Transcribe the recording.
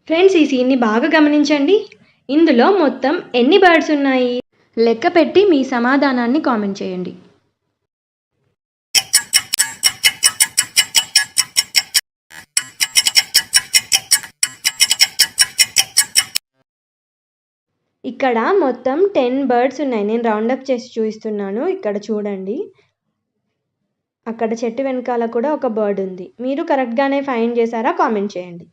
Friends, ఈ సీన్ని బాగా గమనించండి. ఇందులో మొత్తం ఎన్ని బర్డ్స్ ఉన్నాయి? లెక్క పెట్టి మీ సమాధానాన్ని కామెంట్ చేయండి. ఇక్కడ మొత్తం 10 బర్డ్స్ ఉన్నాయి. నేను రౌండప్ చేసి చూపిస్తున్నాను. ఇక్కడ చూడండి, అక్కడ చెట్టు వెనకాల కూడా ఒక బర్డ్ ఉంది. మీరు కరెక్ట్గానే ఫైండ్ చేశారా? కామెంట్ చేయండి.